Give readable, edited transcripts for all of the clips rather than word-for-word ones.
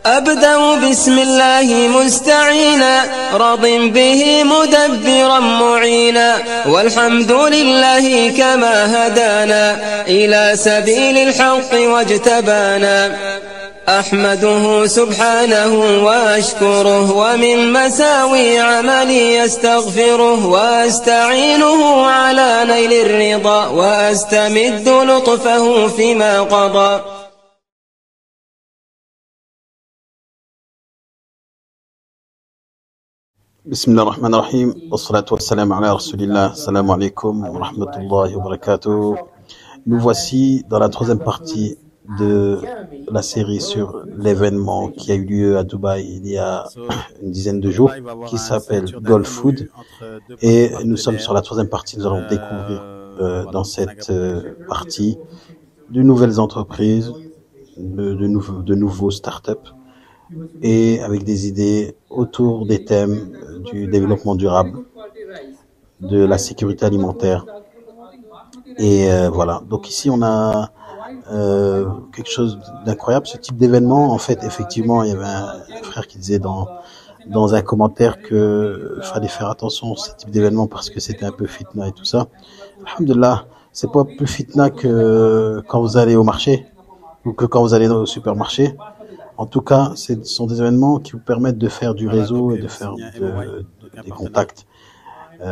أبدأ بسم الله مستعينا راض به مدبرا معينا والحمد لله كما هدانا إلى سبيل الحق واجتبانا أحمده سبحانه وأشكره ومن مساوي عملي يستغفره وأستعينه على نيل الرضا وأستمد لطفه فيما قضى. بسم الله الرحمن الرحيم والصلاة والسلام على رسول الله. Assalamu alaikum wa rahmatullahi wa barakatuh. Nous voici dans la troisième partie de la série sur l'événement qui a eu lieu à Dubaï il y a une dizaine de jours, qui s'appelle Gulf Food. Et nous sommes sur la troisième partie. Nous allons découvrir dans cette partie de nouvelles entreprises, de nouveaux startups, et avec des idées autour des thèmes du développement durable, de la sécurité alimentaire. Et voilà. Donc ici on a quelque chose d'incroyable, ce type d'événement. En fait, effectivement, il y avait un frère qui disait dans un commentaire que fallait faire attention à ce type d'événement parce que c'était un peu fitna et tout ça. Alhamdulillah, c'est pas plus fitna que quand vous allez au marché ou que quand vous allez au supermarché. En tout cas, ce sont des événements qui vous permettent de faire du réseau et de faire des contacts.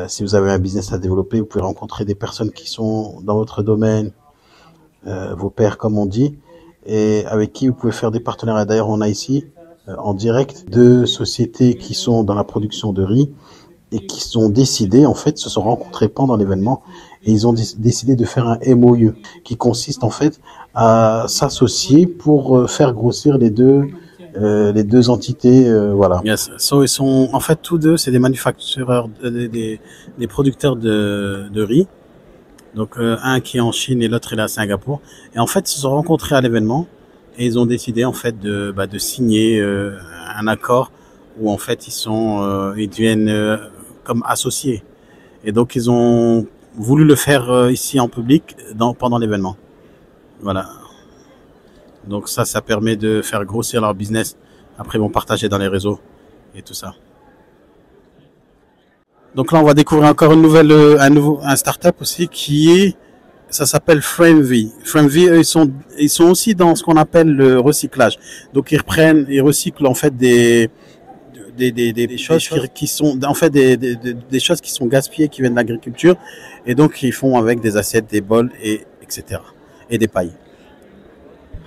Si vous avez un business à développer, vous pouvez rencontrer des personnes qui sont dans votre domaine, vos pairs comme on dit, et avec qui vous pouvez faire des partenariats. D'ailleurs, on a ici en direct deux sociétés qui sont dans la production de riz et qui sont décidées, en fait, se sont rencontrées pendant l'événement et ils ont décidé de faire un MOU qui consiste en fait à s'associer pour faire grossir les deux entités, voilà. Yes. So ils sont en fait tous deux, c'est des manufactureurs, des producteurs de riz. Donc un qui est en Chine et l'autre il est à Singapour. Et en fait ils se sont rencontrés à l'événement et ils ont décidé en fait de signer un accord où en fait ils deviennent comme associés. Et donc ils ont voulu le faire ici en public pendant l'événement. Voilà. Donc ça permet de faire grossir leur business. Après ils vont partager dans les réseaux et tout ça. Donc là on va découvrir encore un startup aussi ça s'appelle FrameV. FrameV eux, ils sont aussi dans ce qu'on appelle le recyclage. Donc ils recyclent en fait des choses qui sont en fait des choses qui sont gaspillées, qui viennent de l'agriculture, et donc ils font avec des assiettes, des bols et etc. et des pailles.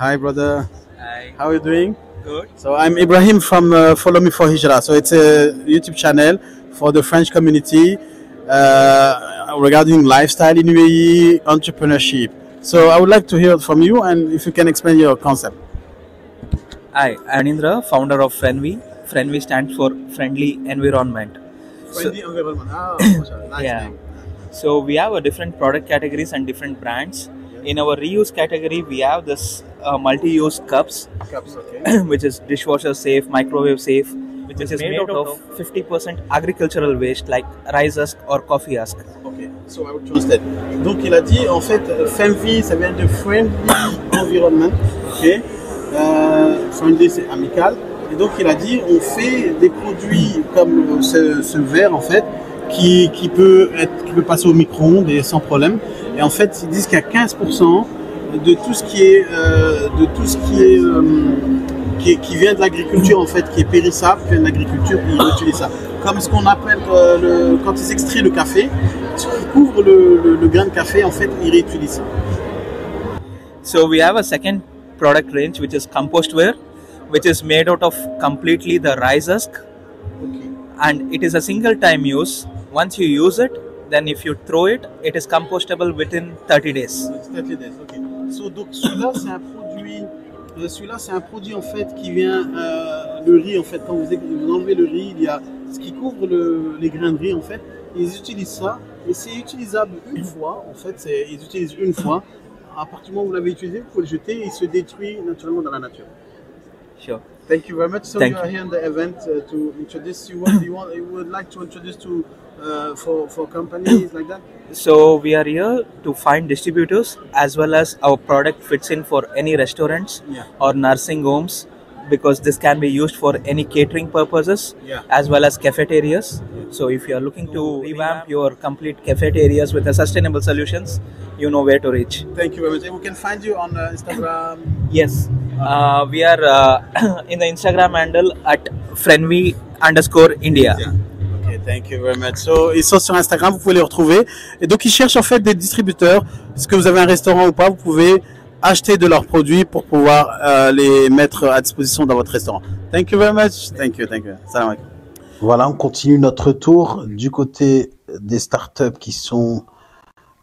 Hi brother. Hi. How are you doing? Good. So I'm Ibrahim from Follow Me for Hijra. So it's a YouTube channel for the French community regarding lifestyle in UAE, entrepreneurship. So I would like to hear from you, and if you can explain your concept. Hi, I'm Anindra, founder of FriendV. FriendV stands for Friendly Environment. Friendly environment. Nice Yeah. name. So we have a different product categories and different brands. In our reuse category, we have this multi-use cups, Cups, okay. which is dishwasher safe, microwave safe, which is made out of 50% agricultural waste like rice husk or coffee husk. Okay, so I will translate. Donc il a dit en fait FriendV ça vient de Friendly Environment, ok. Friendly c'est amical. Et donc il a dit on fait des produits comme ce verre en fait qui peut passer au micro-ondes et sans problème. Et en fait ils disent qu'il y a 15% de tout ce qui vient de l'agriculture en fait, qui est périssable, qui vient de l'agriculture, ils utilisent ça. Comme ce qu'on appelle quand ils extraient le café, ce qui couvre le grain de café, en fait, ils réutilisent ça. So we have a second product range which is compostware, which is made out of completely the rice husk, and it is a single time use. Once you use it, then if you throw it, it is compostable within 30 days. 30 days, ok. So, donc celui-là c'est un produit en fait qui vient le riz en fait, quand vous enlevez le riz, il y a ce qui couvre les grains de riz en fait, ils utilisent ça et c'est utilisable une fois en fait, ils utilisent une fois. À partir du moment où vous l'avez utilisé, vous pouvez le jeter et il se détruit naturellement dans la nature. Sure. Thank you very much. So Thank you are you. here in the event to introduce you. You would like to introduce to for companies like that? So we are here to find distributors, as well as our product fits in for any restaurants Yeah. or nursing homes, because this can be used for any catering purposes as well as cafeterias. So if you are looking to revamp your complete cafeterias with a sustainable solutions, you know where to reach. Thank you very much. And we can find you on Instagram. Yes, we are in the Instagram handle at friendly_India. Ok, thank you very much. So, ils sont sur Instagram, vous pouvez les retrouver. Et donc, ils cherchent en fait des distributeurs. Est-ce que vous avez un restaurant ou pas, vous pouvez acheter de leurs produits pour pouvoir les mettre à disposition dans votre restaurant. Thank you very much. Thank you. Salam alaikum. Voilà, on continue notre tour du côté des startups qui sont...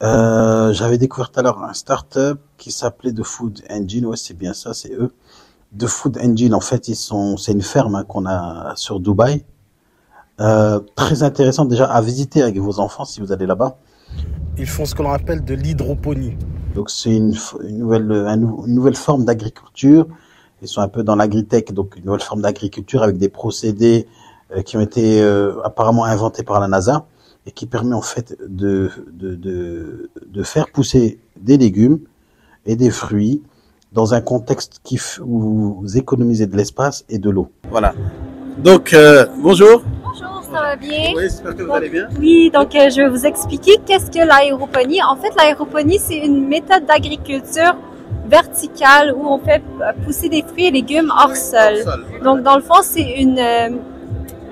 j'avais découvert tout à l'heure un startup qui s'appelait The Food Engine. Ouais, c'est bien ça, c'est eux. The Food Engine, en fait, c'est une ferme qu'on a sur Dubaï. Très intéressant déjà à visiter avec vos enfants si vous allez là-bas. Ils font ce que l'on appelle de l'hydroponie. Donc c'est une nouvelle forme d'agriculture. Ils sont un peu dans l'agritech, donc une nouvelle forme d'agriculture avec des procédés qui ont été apparemment inventés par la NASA et qui permet en fait de faire pousser des légumes et des fruits dans un contexte où vous économisez de l'espace et de l'eau. Voilà. Donc bonjour. Bonjour, ça va bien? Oui, j'espère que vous allez bien. Oui, donc je vais vous expliquer qu'est-ce que l'aéroponie. En fait, l'aéroponie, c'est une méthode d'agriculture verticale où on fait pousser des fruits et légumes hors sol. Donc, dans le fond, c'est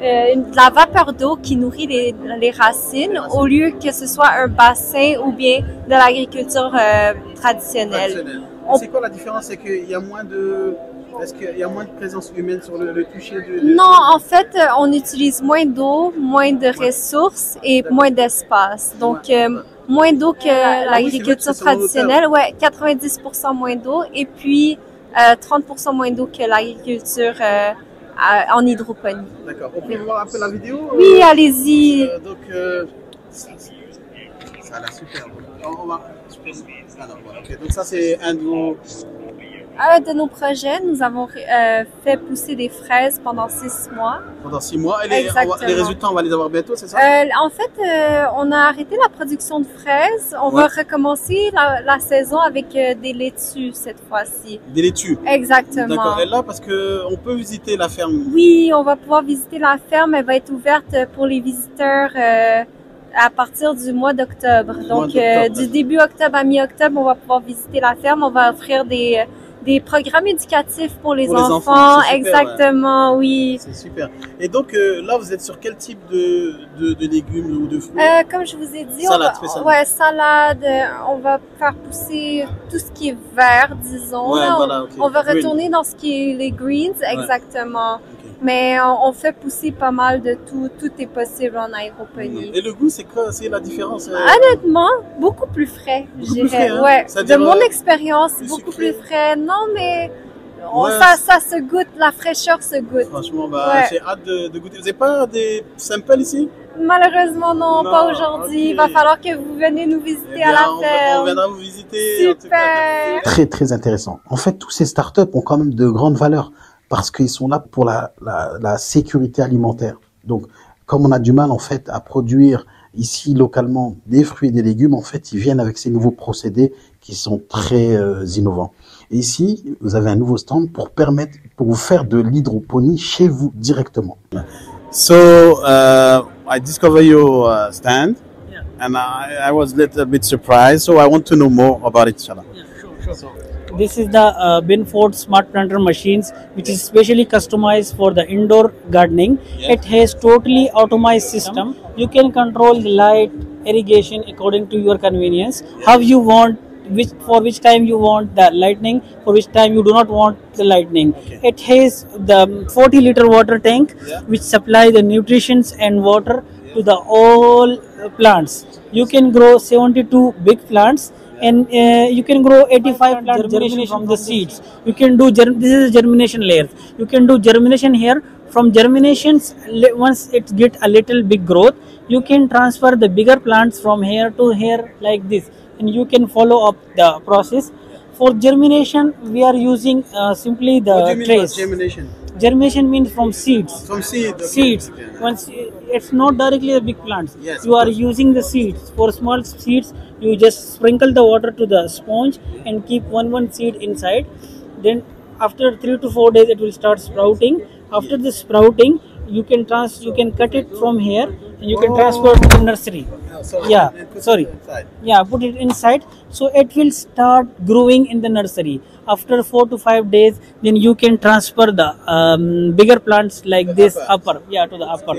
de la vapeur d'eau qui nourrit les racines au lieu que ce soit un bassin ou bien de l'agriculture traditionnelle. C'est quoi la différence? C'est qu'il y a moins de... Est-ce qu'il y a moins de présence humaine sur le toucher Non, en fait, on utilise moins d'eau, moins de ressources et moins d'espace. Donc, moins d'eau que l'agriculture traditionnelle. Ouais, 90% moins d'eau et puis 30% moins d'eau que l'agriculture en hydroponie. D'accord. On peut voir un peu la vidéo? Oui, allez-y. Ça a l'air super. On va... Alors, voilà. Okay. Donc ça, c'est un de nos projets. Nous avons fait pousser des fraises pendant 6 mois. Pendant 6 mois. Et les résultats, on va les avoir bientôt, c'est ça? En fait, on a arrêté la production de fraises. On va recommencer la saison avec des laitues cette fois-ci. Des laitues? Exactement. D'accord. Et là, parce qu'on peut visiter la ferme? Oui, on va pouvoir visiter la ferme. Elle va être ouverte pour les visiteurs à partir du mois d'octobre. Donc, du début octobre à mi-octobre, on va pouvoir visiter la ferme. On va offrir des programmes éducatifs pour les enfants. Super, exactement, oui. C'est super. Et donc, là, vous êtes sur quel type de légumes ou de fruits? Comme je vous ai dit, salade. On va faire pousser tout ce qui est vert, disons. Ouais, voilà, okay. On va retourner dans ce qui est les greens, exactement. Okay. Mais on fait pousser pas mal de tout. Tout est possible en aéroponie. Et le goût, c'est quoi? C'est la différence? Honnêtement, beaucoup plus frais, je dirais. Hein? Ouais. De mon expérience, beaucoup plus frais. Non, mais ça se goûte, la fraîcheur se goûte. Franchement, j'ai hâte de goûter. Vous n'avez pas des samples ici? Malheureusement, non, pas aujourd'hui. Okay. Il va falloir que vous venez nous visiter à la ferme. On viendra vous visiter. Super. Très, très intéressant. En fait, tous ces startups ont quand même de grandes valeurs parce qu'ils sont là pour la sécurité alimentaire. Donc, comme on a du mal, en fait, à produire ici, localement, des fruits et des légumes, en fait, ils viennent avec ces nouveaux procédés qui sont très innovants. Et ici, vous avez un nouveau stand pour vous faire de l'hydroponie chez vous directement. So, I discovered your stand, and I was a little bit surprised. So, I want to know more about it, inshallah. Yeah, sure. This is the Binford Smart Planter machines, which is specially customized for the indoor gardening. It has totally automated system. You can control the light, irrigation according to your convenience. How you want, for which time you want the lightning, for which time you do not want the lightning. It has the 40-liter water tank, which supply the nutrition and water to the all plants. You can grow 72 big plants. And you can grow 85 plant germination from the seeds. You can do this is a germination layer. You can do germination here. From germinations, once it get a little big growth, you can transfer the bigger plants from here to here like this, and you can follow up the process. For germination, we are using simply the what do you mean trays. By germination? Germination means from seeds. From seeds. Okay. Seeds. Once it's not directly the big plants. Yes, you are using the seeds. For small seeds, you just sprinkle the water to the sponge and keep one seed inside. Then after 3 to 4 days it will start sprouting. After the sprouting, you can cut it from here and you can transfer to the nursery. Yeah, sorry. Yeah, put it inside, so it will start growing in the nursery. After 4 to 5 days, then you can transfer the bigger plants like this upper, yeah, to the upper.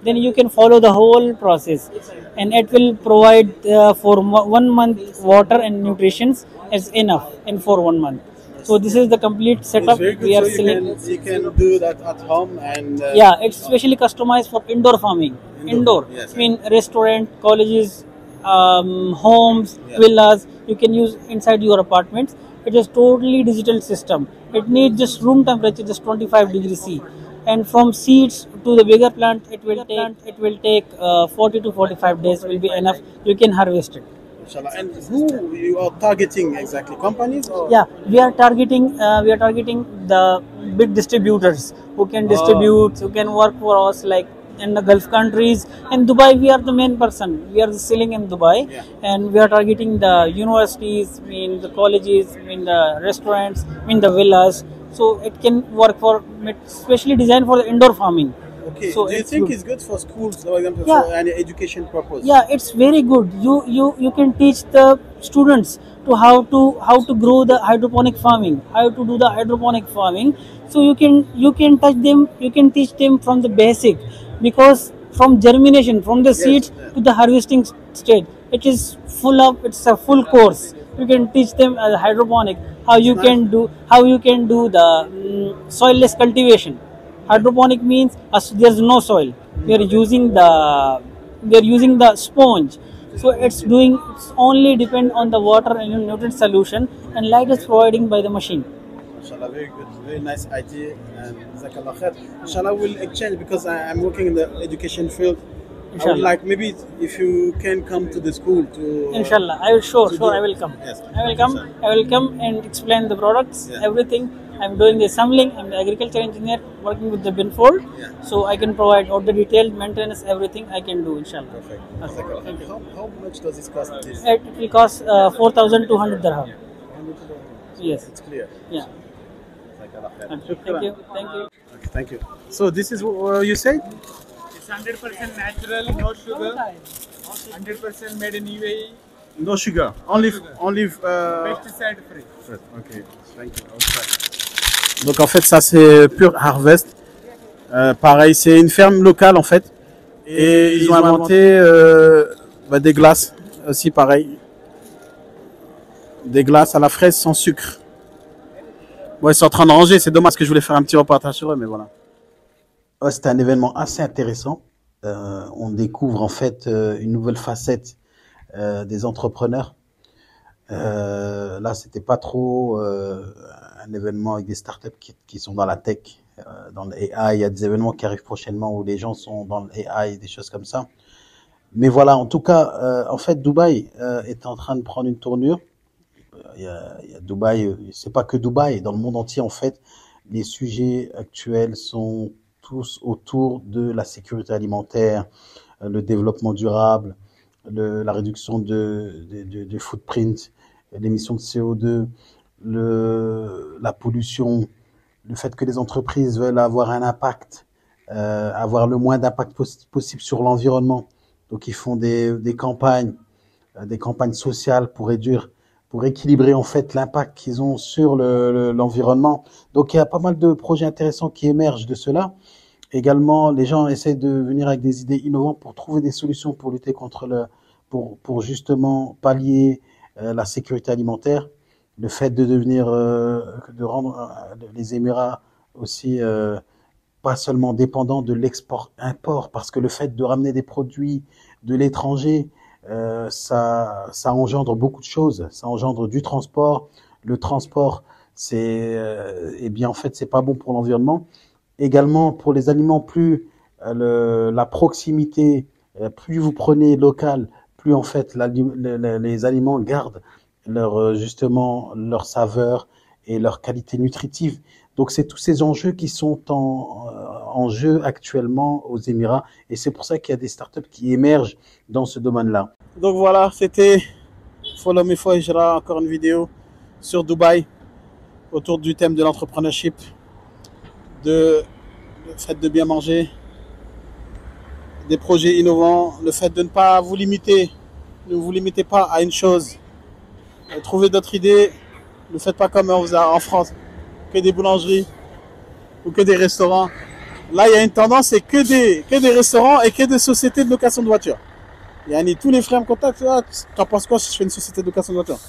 Then you can follow the whole process, and it will provide for 1 month water and nutrition is enough and for 1 month. So this is the complete setup we are selling. You can do that at home and Yeah, it's specially customized for indoor farming. Indoor, yes. I mean restaurant, colleges, homes, villas. You can use inside your apartments. It is totally digital system. It needs just room temperature, just 25 degrees C. And from seeds to the bigger plant, it will take 40 to 45 days will be enough. You can harvest it. Inshallah. And who you are targeting exactly? Companies or? Yeah, we are targeting the big distributors who can distribute, who can work for us, like in the Gulf countries. In Dubai, we are the main person. We are selling in Dubai, and we are targeting the universities, the colleges, the restaurants, the villas. So it can work for, especially designed for the indoor farming. Okay. So do you think it's good for schools, for example, Yeah. for any education purpose? Yeah, it's very good. You can teach the students to how to grow the hydroponic farming, how to do the hydroponic farming. So you can touch them, you can teach them from the basic, because from germination, from the seeds to the harvesting stage, it's a full course. You can teach them hydroponic, how you can do the soilless cultivation. Hydroponic means there's no soil. We are using the sponge. So it's only depend on the water and nutrient solution, and light is provided by the machine. Inshallah, very good, very nice idea, and Jazakallah khair. Inshallah, we'll exchange because I'm working in the education field. I would Inshallah. like maybe if you can come to the school to. Inshallah, I will sure do- I will come. Yes. I will come and explain the products, everything. I'm doing the assembling. I'm the agriculture engineer working with the Binfold, so I can provide all the detailed maintenance, everything I can do. Inshallah. Perfect. Okay, Jazakallah thank khair. you. How much does this cost? This? It will cost 4,200 dirham. Yes. It's clear. Yeah. Jazakallah khair. Thank you. Thank you. Okay, thank you. So this is what you said? It's 100% natural, no sugar, 100% made in UAE, No sugar, only pesticide free. Ok, thank you. Donc en fait ça c'est Pure Harvest. Pareil, c'est une ferme locale en fait. Et ils ont inventé des glaces aussi pareil. Des glaces à la fraise sans sucre. Bon, ils sont en train de ranger, c'est dommage parce que je voulais faire un petit reportage sur eux, mais voilà. Ouais, c'était un événement assez intéressant. On découvre en fait une nouvelle facette des entrepreneurs. Là, c'était pas trop un événement avec des startups qui sont dans la tech, dans le AI. Il y a des événements qui arrivent prochainement où les gens sont dans le AI, des choses comme ça. Mais voilà, en tout cas, en fait, Dubaï est en train de prendre une tournure. Il y a Dubaï, c'est pas que Dubaï, dans le monde entier, en fait, les sujets actuels sont tous autour de la sécurité alimentaire, le développement durable, la réduction du footprint, l'émission de CO2, la pollution, le fait que les entreprises veulent avoir un impact, avoir le moins d'impact possible sur l'environnement. Donc ils font des campagnes sociales pour équilibrer en fait l'impact qu'ils ont sur l'environnement. Donc il y a pas mal de projets intéressants qui émergent de cela. Également, les gens essaient de venir avec des idées innovantes pour trouver des solutions pour lutter pour justement pallier la sécurité alimentaire. Le fait de rendre les Émirats aussi pas seulement dépendants de l'export-import, parce que le fait de ramener des produits de l'étranger, ça engendre beaucoup de choses. Ça engendre du transport. Le transport, en fait, c'est pas bon pour l'environnement. Également, pour les aliments, plus la proximité, plus vous prenez local, plus en fait les aliments gardent leur saveur et leur qualité nutritive. Donc c'est tous ces enjeux qui sont en jeu actuellement aux Émirats, et c'est pour ça qu'il y a des startups qui émergent dans ce domaine-là. Donc voilà, c'était Follow Me for Hijra, encore une vidéo sur Dubaï. autour du thème de l'entrepreneurship, de le fait de bien manger, des projets innovants, le fait de ne pas vous limiter, ne vous limitez pas à une chose, trouvez d'autres idées, ne faites pas comme on faisait en France, que des boulangeries ou que des restaurants. Là, il y a une tendance, c'est que des restaurants et que des sociétés de location de voitures. Tous les frères me contactent, ah, tu en penses quoi si je fais une société de location de voitures?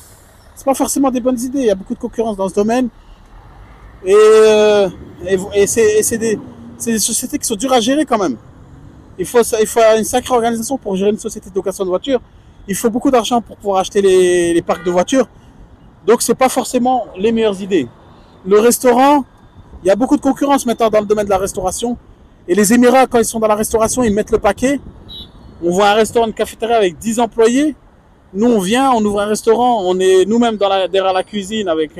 C'est pas forcément des bonnes idées, il y a beaucoup de concurrence dans ce domaine. Et c'est des sociétés qui sont dures à gérer quand même. Il faut une sacrée organisation pour gérer une société de location de voitures. Il faut beaucoup d'argent pour pouvoir acheter les parcs de voitures. Donc c'est pas forcément les meilleures idées. Le restaurant, il y a beaucoup de concurrence maintenant dans le domaine de la restauration. Et les Émirats, quand ils sont dans la restauration, ils mettent le paquet. On voit un restaurant, une cafétéria avec 10 employés. Nous, on vient, on ouvre un restaurant, on est nous-mêmes derrière la cuisine avec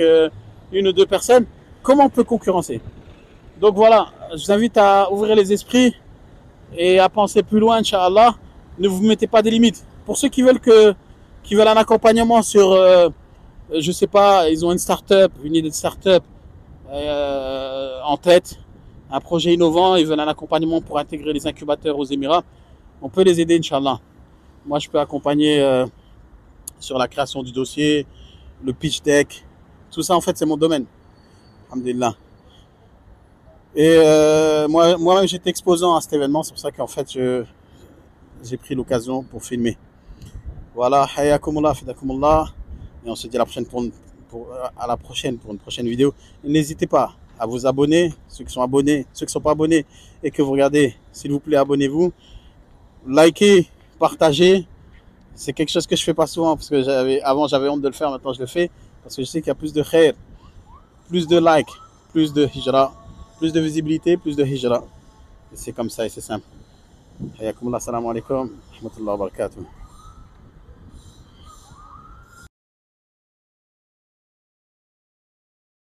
une ou deux personnes. Comment on peut concurrencer? Donc voilà, je vous invite à ouvrir les esprits et à penser plus loin, Inch'Allah. Ne vous mettez pas des limites. Pour ceux qui veulent un accompagnement sur, je sais pas, ils ont une start-up, une idée de start-up en tête, un projet innovant, ils veulent un accompagnement pour intégrer les incubateurs aux Émirats, on peut les aider, Inch'Allah. Moi, je peux accompagner sur la création du dossier, le pitch deck, tout ça, en fait, c'est mon domaine. Alhamdulillah. Et moi-même, j'étais exposant à cet événement, c'est pour ça qu'en fait, j'ai pris l'occasion pour filmer. Voilà, hayakumullah, fidakumullah. Et on se dit à la prochaine pour une prochaine vidéo. N'hésitez pas à vous abonner, ceux qui sont abonnés, ceux qui ne sont pas abonnés et que vous regardez, s'il vous plaît, abonnez-vous. Likez, partagez. C'est quelque chose que je fais pas souvent parce que avant j'avais honte de le faire, maintenant je le fais parce que je sais qu'il y a plus de khair, plus de likes, plus de hijra, plus de visibilité, plus de hijra. Et c'est comme ça et c'est simple. Hayakumullah, salam alaikum, rahmatullahi wa barakatuh.